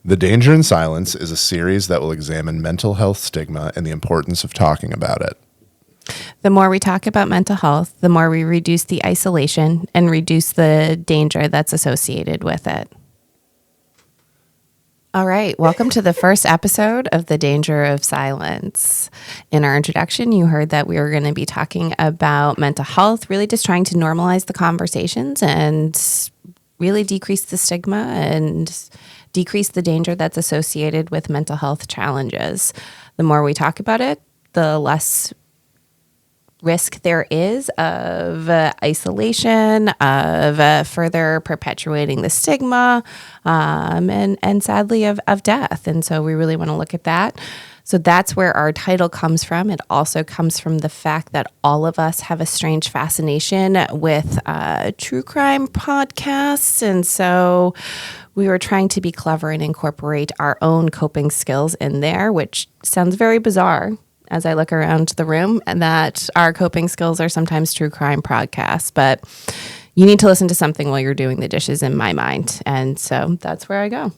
The Danger in Silence is a series that will examine mental health stigma and the importance of talking about it. The more we talk about mental health, the more we reduce the isolation and reduce the danger that's associated with it. All right, welcome to the first episode of The Danger of Silence. In our introduction, you heard that we were going to be talking about mental health, really just trying to normalize the conversations and really decrease the stigma and decrease the danger that's associated with mental health challenges. The more we talk about it, the less risk there is of isolation, of further perpetuating the stigma, and sadly of death. And so we really want to look at that. So that's where our title comes from. It also comes from the fact that all of us have a strange fascination with true crime podcasts. And so we were trying to be clever and incorporate our own coping skills in there, which sounds very bizarre as I look around the room, and that our coping skills are sometimes true crime podcasts. But you need to listen to something while you're doing the dishes, in my mind. And so that's where I go.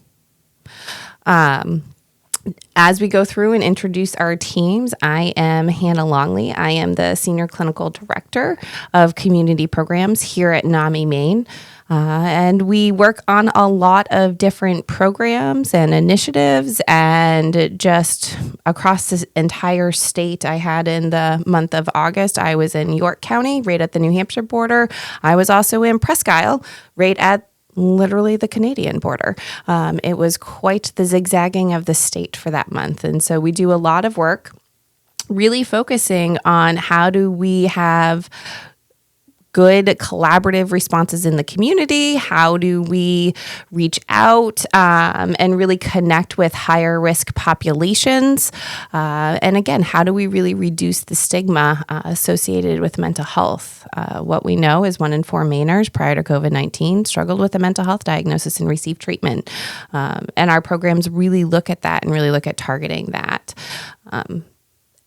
As we go through and introduce our teams, I am Hannah Longley. I am the Senior Clinical Director of Community Programs here at NAMI, Maine. And we work on a lot of different programs and initiatives, and just across this entire state. I had in the month of August, I was in York County, right at the New Hampshire border. I was also in Presque Isle, right at literally the Canadian border. It was quite the zigzagging of the state for that month. And so we do a lot of work really focusing on how do we have good collaborative responses in the community? How do we reach out and really connect with higher risk populations? And again, how do we really reduce the stigma associated with mental health? What we know is 1 in 4 Mainers prior to COVID-19 struggled with a mental health diagnosis and received treatment. And our programs really look at that and really look at targeting that.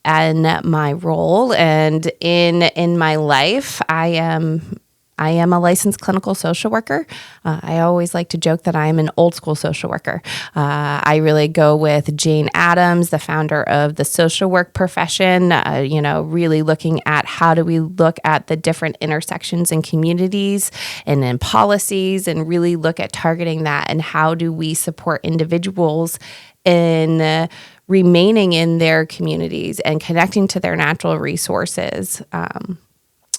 And my role and in my life, I am a licensed clinical social worker. I always like to joke that I am an old school social worker. I really go with Jane Addams, the founder of the social work profession, really looking at how do we look at the different intersections in communities and in policies, and really look at targeting that, and how do we support individuals in remaining in their communities and connecting to their natural resources.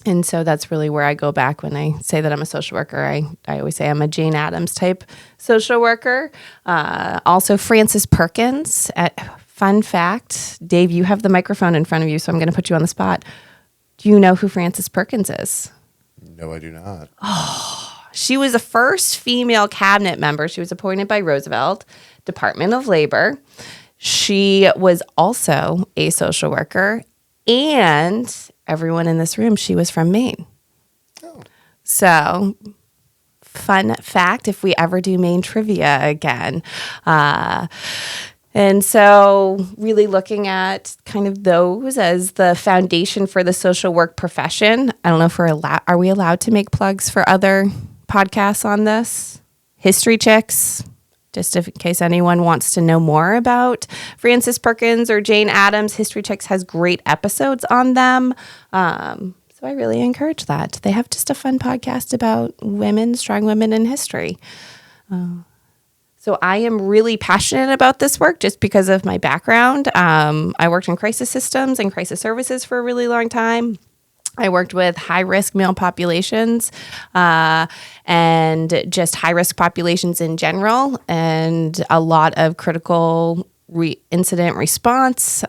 And so that's really where I go back when I say that I'm a social worker. I always say I'm a Jane Addams type social worker. Also Frances Perkins. Fun fact, Dave, you have the microphone in front of you, so I'm going to put you on the spot. Do you know who Frances Perkins is? No, I do not. She was the first female cabinet member. She was appointed by Roosevelt, Department of Labor. She was also a social worker, and everyone in this room, she was from Maine. Oh. So, fun fact, if we ever do Maine trivia again. And so really looking at kind of those as the foundation for the social work profession. I don't know if are we allowed to make plugs for other podcasts on this? History Chicks. Just in case anyone wants to know more about Frances Perkins or Jane Addams, History Chicks has great episodes on them. So I really encourage that. They have just a fun podcast about women, strong women in history. So I am really passionate about this work just because of my background. I worked in crisis systems and crisis services for a really long time. I worked with high-risk male populations and just high-risk populations in general, and a lot of critical incident response.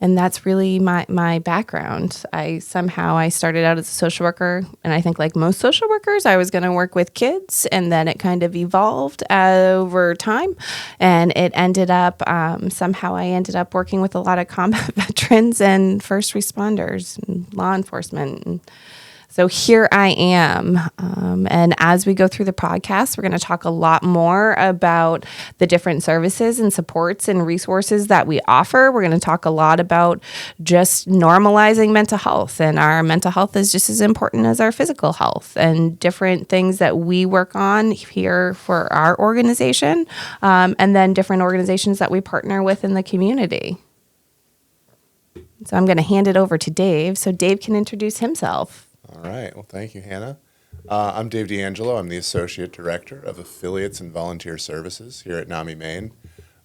And that's really my background. I started out as a social worker, and I think like most social workers, I was going to work with kids, and then it kind of evolved over time. And it ended up, somehow I ended up working with a lot of combat veterans and first responders and law enforcement. And So here I am. And as we go through the podcast, we're going to talk a lot more about the different services and supports and resources that we offer. We're going to talk a lot about just normalizing mental health. And our mental health is just as important as our physical health, and different things that we work on here for our organization, and then different organizations that we partner with in the community. So I'm going to hand it over to Dave so Dave can introduce himself. All right. Well, thank you, Hannah. I'm Dave D'Angelo. I'm the Associate Director of Affiliates and Volunteer Services here at NAMI Maine.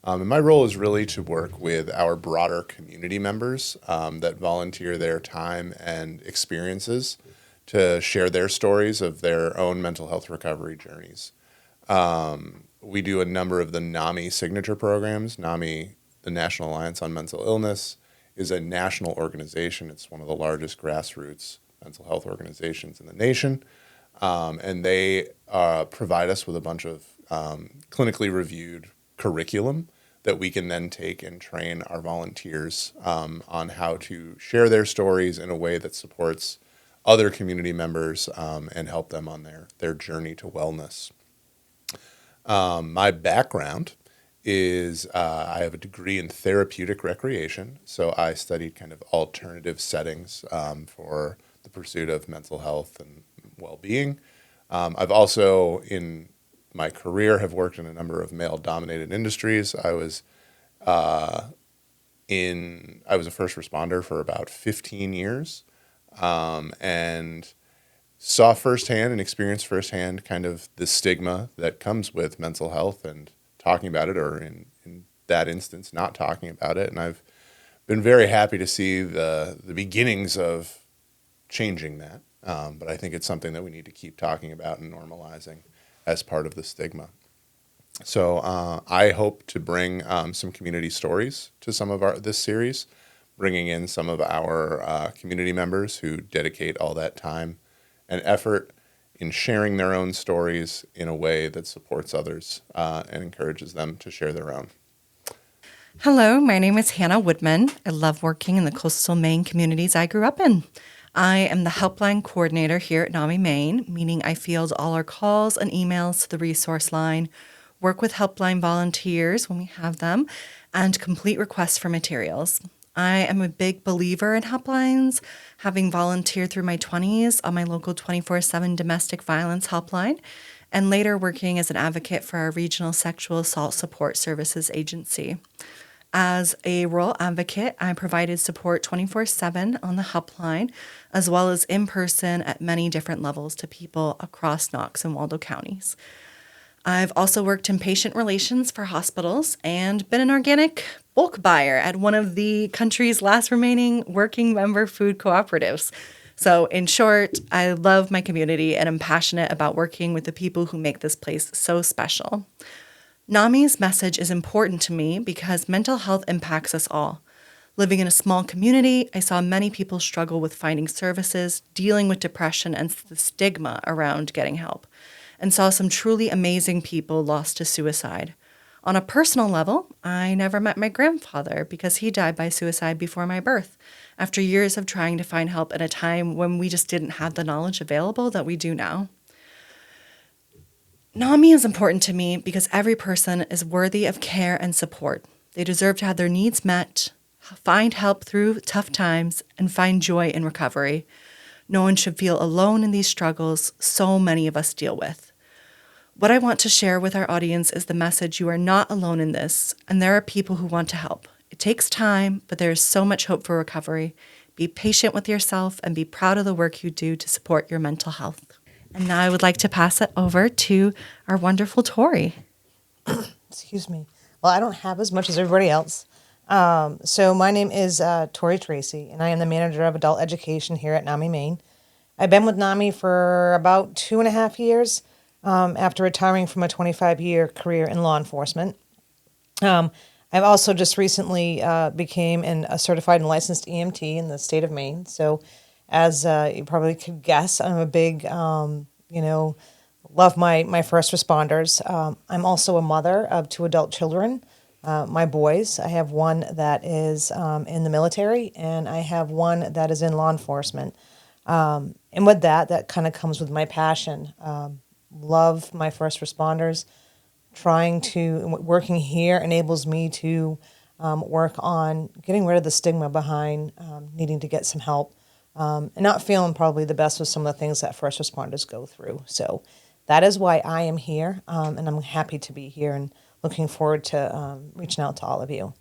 And my role is really to work with our broader community members that volunteer their time and experiences to share their stories of their own mental health recovery journeys. We do a number of the NAMI signature programs. NAMI, the National Alliance on Mental Illness, is a national organization. It's one of the largest grassroots mental health organizations in the nation. And they provide us with a bunch of clinically reviewed curriculum that we can then take and train our volunteers on how to share their stories in a way that supports other community members and help them on their journey to wellness. My background is I have a degree in therapeutic recreation, so I studied kind of alternative settings for the pursuit of mental health and well-being. I've also, in my career, have worked in a number of male-dominated industries. I was a first responder for about 15 years, and saw firsthand and experienced firsthand kind of the stigma that comes with mental health and talking about it, or in that instance, not talking about it. And I've been very happy to see the beginnings of changing that. But I think it's something that we need to keep talking about and normalizing as part of the stigma. So I hope to bring some community stories to some of this series, bringing in some of our community members who dedicate all that time and effort in sharing their own stories in a way that supports others and encourages them to share their own. Hello, my name is Hannah Woodman. I love working in the coastal Maine communities I grew up in. I am the helpline coordinator here at NAMI Maine, meaning I field all our calls and emails to the resource line, work with helpline volunteers when we have them, and complete requests for materials. I am a big believer in helplines, having volunteered through my 20s on my local 24/7 domestic violence helpline, and later working as an advocate for our regional sexual assault support services agency. As a rural advocate, I provided support 24/7 on the helpline, as well as in person at many different levels to people across Knox and Waldo counties. I've also worked in patient relations for hospitals and been an organic bulk buyer at one of the country's last remaining working member food cooperatives. So in short, I love my community and I'm passionate about working with the people who make this place so special. NAMI's message is important to me because mental health impacts us all. Living in a small community, I saw many people struggle with finding services, dealing with depression and the stigma around getting help, and saw some truly amazing people lost to suicide. On a personal level, I never met my grandfather because he died by suicide before my birth, after years of trying to find help at a time when we just didn't have the knowledge available that we do now. NAMI is important to me because every person is worthy of care and support. They deserve to have their needs met, find help through tough times, and find joy in recovery. No one should feel alone in these struggles so many of us deal with. What I want to share with our audience is the message: you are not alone in this, and there are people who want to help. It takes time, but there is so much hope for recovery. Be patient with yourself and be proud of the work you do to support your mental health. And now I would like to pass it over to our wonderful Tori. Excuse me. Well, I don't have as much as everybody else. So my name is Tori Tracy, and I am the manager of adult education here at NAMI Maine. I've been with NAMI for about 2.5 years after retiring from a 25-year career in law enforcement. I've also just recently became a certified and licensed EMT in the state of Maine. So as you probably could guess, I'm a big, love my first responders. I'm also a mother of 2 adult children, my boys. I have one that is in the military, and I have one that is in law enforcement. And with that kind of comes with my passion. Love my first responders. Working here enables me to work on getting rid of the stigma behind needing to get some help and not feeling probably the best with some of the things that first responders go through. So that is why I am here, and I'm happy to be here and looking forward to reaching out to all of you.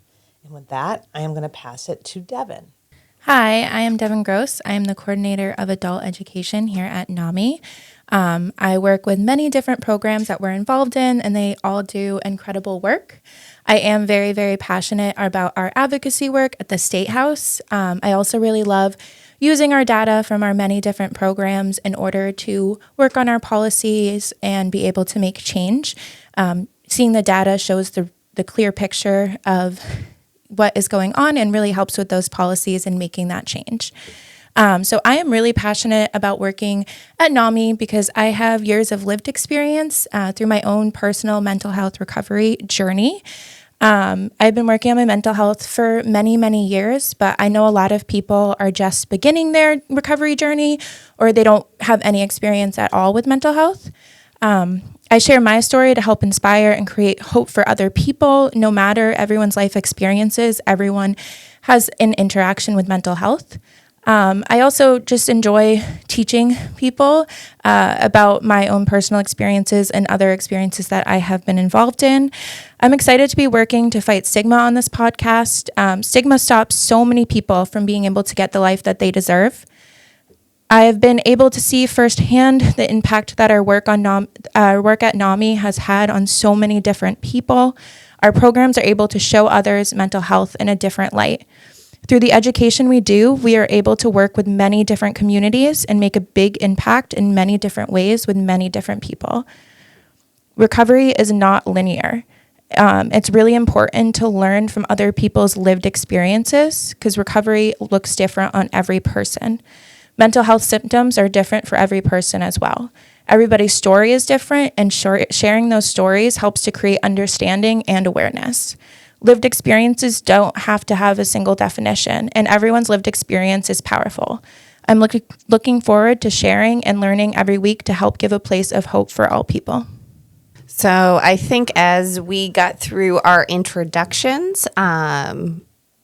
And with that, I am going to pass it to Devon. Hi, I am Devon Gross. I am the coordinator of adult education here at NAMI. I work with many different programs that we're involved in, and they all do incredible work. I am very, very passionate about our advocacy work at the State House. I also really love using our data from our many different programs in order to work on our policies and be able to make change. Seeing the data shows the clear picture of what is going on and really helps with those policies and making that change. So I am really passionate about working at NAMI because I have years of lived experience through my own personal mental health recovery journey. I've been working on my mental health for many, many years, but I know a lot of people are just beginning their recovery journey or they don't have any experience at all with mental health. I share my story to help inspire and create hope for other people. No matter everyone's life experiences, everyone has an interaction with mental health. I also just enjoy teaching people about my own personal experiences and other experiences that I have been involved in. I'm excited to be working to fight stigma on this podcast. Stigma stops so many people from being able to get the life that they deserve. I have been able to see firsthand the impact that our work at NAMI has had on so many different people. Our programs are able to show others mental health in a different light. Through the education we do, we are able to work with many different communities and make a big impact in many different ways with many different people. Recovery is not linear. It's really important to learn from other people's lived experiences because recovery looks different on every person. Mental health symptoms are different for every person as well. Everybody's story is different, and sharing those stories helps to create understanding and awareness. Lived experiences don't have to have a single definition, and everyone's lived experience is powerful. I'm looking forward to sharing and learning every week to help give a place of hope for all people. So I think as we got through our introductions,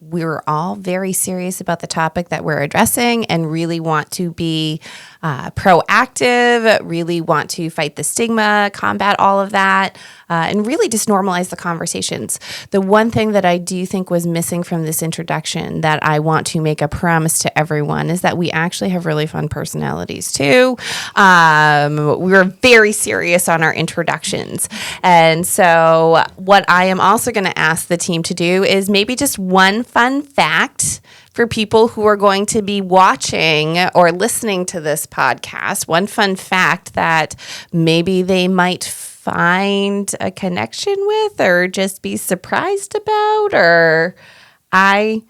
we were all very serious about the topic that we're addressing and really want to be proactive, really want to fight the stigma, combat all of that, and really just normalize the conversations. The one thing that I do think was missing from this introduction that I want to make a promise to everyone is that we actually have really fun personalities too. We were very serious on our introductions. And so what I am also going to ask the team to do is maybe just one fun fact for people who are going to be watching or listening to this podcast, one fun fact that maybe they might find a connection with or just be surprised about, or I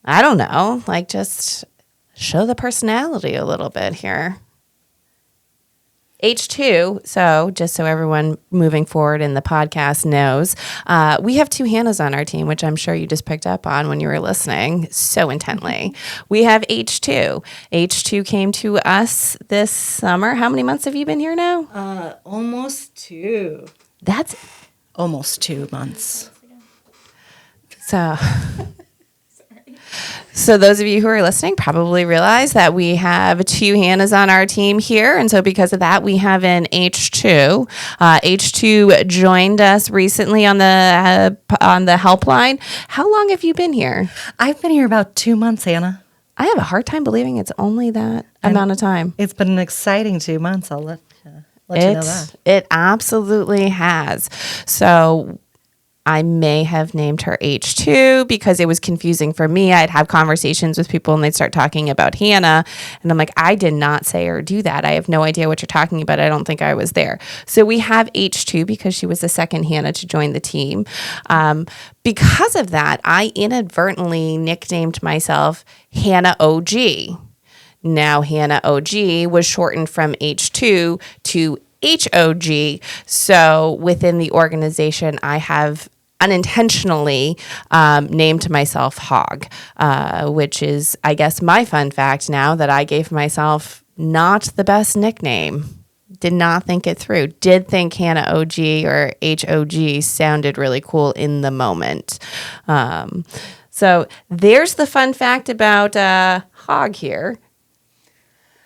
don't know, like just show the personality a little bit here. H2, so just so everyone moving forward in the podcast knows, we have two Hannahs on our team, which I'm sure you just picked up on when you were listening so intently. We have H2. H2 came to us this summer. How many months have you been here now? Almost 2. That's Almost 2 months. So those of you who are listening probably realize that we have two Hannahs on our team here. And so because of that, we have an H2. H2 joined us recently on the helpline. How long have you been here? I've been here about 2 months, Hannah. I have a hard time believing it's only that amount of time. It's been an exciting 2 months. I'll let you know that. It absolutely has. So I may have named her H2 because it was confusing for me. I'd have conversations with people and they'd start talking about Hannah. And I'm like, I did not say or do that. I have no idea what you're talking about. I don't think I was there. So we have H2 because she was the second Hannah to join the team. Because of that, I inadvertently nicknamed myself Hannah OG. Now, Hannah OG was shortened from H2 to HOG. So within the organization, I have unintentionally named myself Hog, which is, I guess, my fun fact now that I gave myself not the best nickname. Did not think it through. Did think Hannah OG or HOG sounded really cool in the moment. So there's the fun fact about Hog here.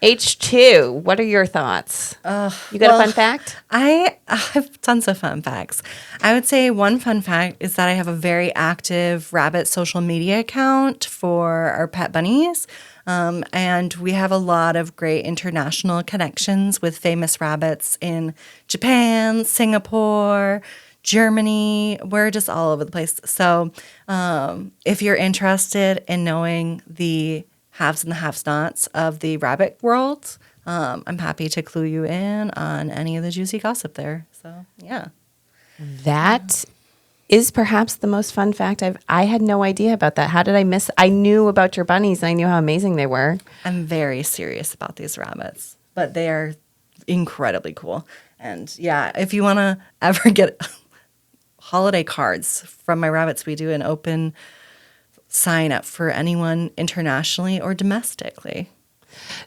H2, what are your thoughts? You got a fun fact? I have tons of fun facts. I would say one fun fact is that I have a very active rabbit social media account for our pet bunnies. And we have a lot of great international connections with famous rabbits in Japan, Singapore, Germany. We're just all over the place. So if you're interested in knowing the haves and the have-nots of the rabbit world, I'm happy to clue you in on any of the juicy gossip there. So, yeah. That is perhaps the most fun fact I had no idea about that. How did I miss? I knew about your bunnies and I knew how amazing they were. I'm very serious about these rabbits, but they are incredibly cool. And yeah, if you want to ever get holiday cards from my rabbits, we do an open sign up for anyone internationally or domestically.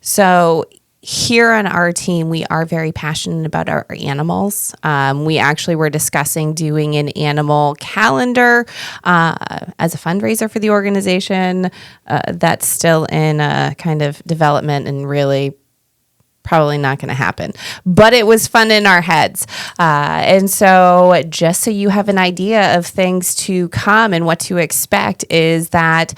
So here on our team, we are very passionate about our animals. We actually were discussing doing an animal calendar as a fundraiser for the organization. That's still in kind of development and really probably not going to happen, but it was fun in our heads. And so just so you have an idea of things to come and what to expect is that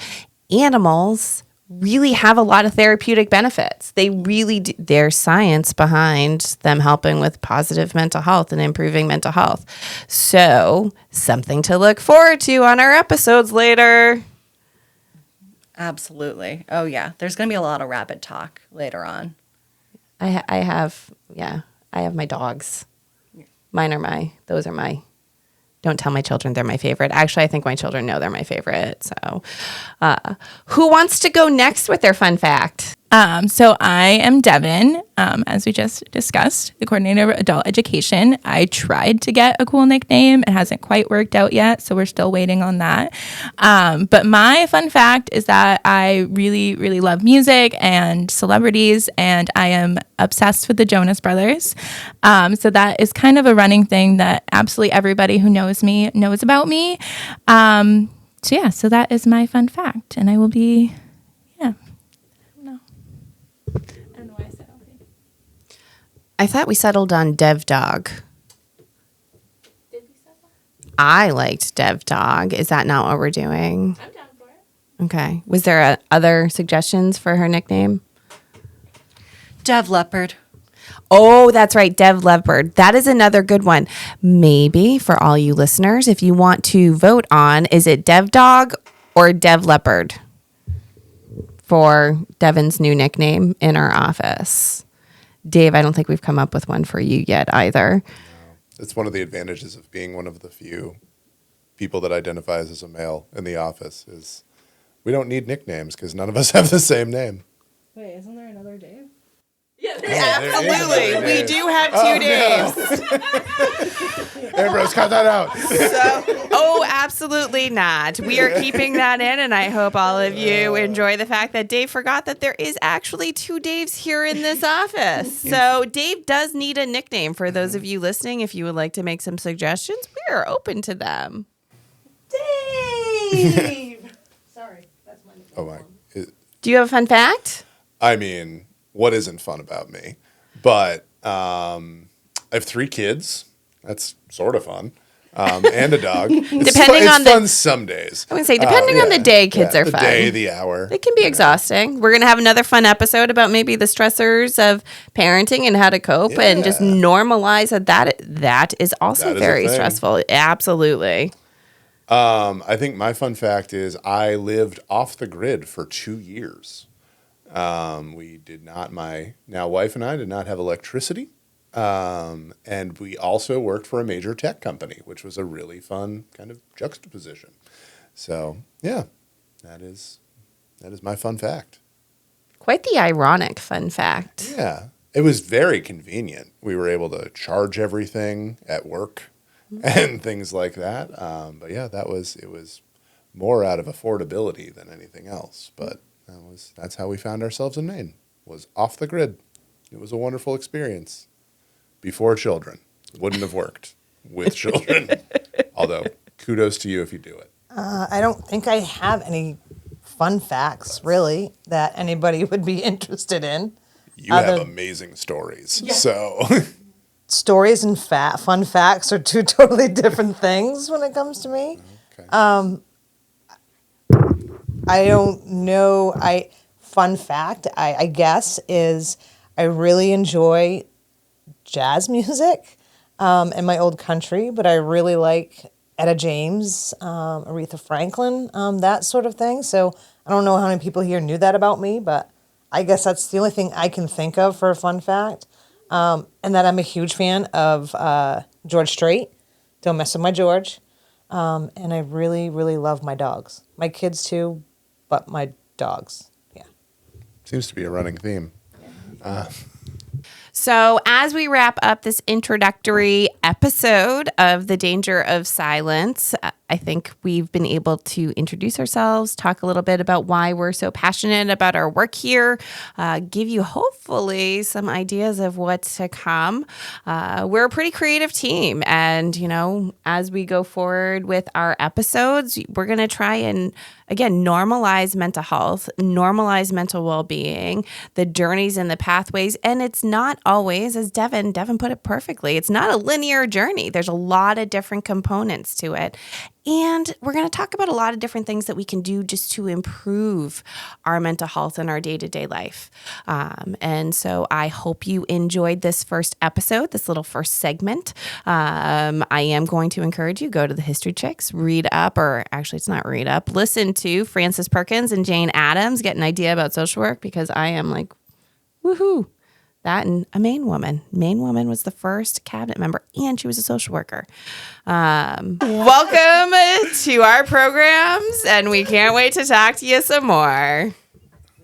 animals really have a lot of therapeutic benefits. They really do. There's science behind them helping with positive mental health and improving mental health. So something to look forward to on our episodes later. Absolutely. Oh, yeah. There's going to be a lot of rabbit talk later on. I have my dogs. Those are my, don't tell my children they're my favorite. Actually, I think my children know they're my favorite. So who wants to go next with their fun fact? So I am Devon, as we just discussed, the coordinator of adult education. I tried to get a cool nickname. It hasn't quite worked out yet, so we're still waiting on that. But my fun fact is that I really, really love music and celebrities, and I am obsessed with the Jonas Brothers. So that is kind of a running thing that absolutely everybody who knows me knows about me. So that is my fun fact, and I will be, I thought we settled on Dev Dog. Did we settle? I liked Dev Dog. Is that not what we're doing? I'm down for it. Okay. Was there other suggestions for her nickname? Dev Leopard. Oh, that's right. Dev Leopard. That is another good one. Maybe for all you listeners, if you want to vote on, is it Dev Dog or Dev Leopard for Devon's new nickname in our office? Dave, I don't think we've come up with one for you yet either. It's one of the advantages of being one of the few people that identifies as a male in the office is we don't need nicknames because none of us have the same name. Wait, isn't there another Dave? Absolutely. We do have two Daves. Ambrose, cut that out. Absolutely not. We are keeping that in, and I hope all of you enjoy the fact that Dave forgot that there is actually two Daves here in this office. So Dave does need a nickname. For those of you listening, if you would like to make some suggestions, we are open to them. Dave! Sorry, that's my nickname. Oh my. Do you have a fun fact? I mean, what isn't fun about me? But I have 3 kids. That's sort of fun. And a dog. Depending on fun some days. I would say, depending on the day, kids are the fun. The day, the hour. It can be exhausting. We're going to have another fun episode about maybe the stressors of parenting and how to cope and just normalize that is also That is a very thing. stressful. Absolutely. I think my fun fact is I lived off the grid for 2 years. We did not, my now wife and I did not have electricity. And we also worked for a major tech company, which was a really fun kind of juxtaposition. So, yeah, that is my fun fact. Quite the ironic fun fact. Yeah, it was very convenient. We were able to charge everything at work and things like that. But yeah, it was more out of affordability than anything else. But that's how we found ourselves in Maine, was off the grid. It was a wonderful experience. Before children. Wouldn't have worked with children. Although, kudos to you if you do it. I don't think I have any fun facts, really, that anybody would be interested in. You have amazing stories. So Stories and fun facts are two totally different things when it comes to me. okay. I don't know. Fun fact, I guess, is I really enjoy jazz music in my old country, but I really like Etta James, Aretha Franklin, that sort of thing. So I don't know how many people here knew that about me, but I guess that's the only thing I can think of for a fun fact. And that I'm a huge fan of George Strait. Don't mess with my George. And I really, really love my dogs. My kids too, but my dogs. Yeah. Seems to be a running theme. So, as we wrap up this introductory episode of The Danger of Silence, I think we've been able to introduce ourselves, talk a little bit about why we're so passionate about our work here, give you hopefully some ideas of what's to come. We're a pretty creative team. And, as we go forward with our episodes, we're going to try and, again, normalize mental health, normalize mental well-being, the journeys and the pathways. And it's not always, as Devon put it perfectly, it's not a linear journey. There's a lot of different components to it. And we're going to talk about a lot of different things that we can do just to improve our mental health in our day-to-day life. And so I hope you enjoyed this first episode, this little first segment. I am going to encourage you, go to the History Chicks, read up, or actually it's not read up, listen to Frances Perkins and Jane Addams, get an idea about social work, because I am like, woohoo. That and a Maine woman. Maine woman was the first cabinet member, and she was a social worker. Welcome to our programs, and we can't wait to talk to you some more.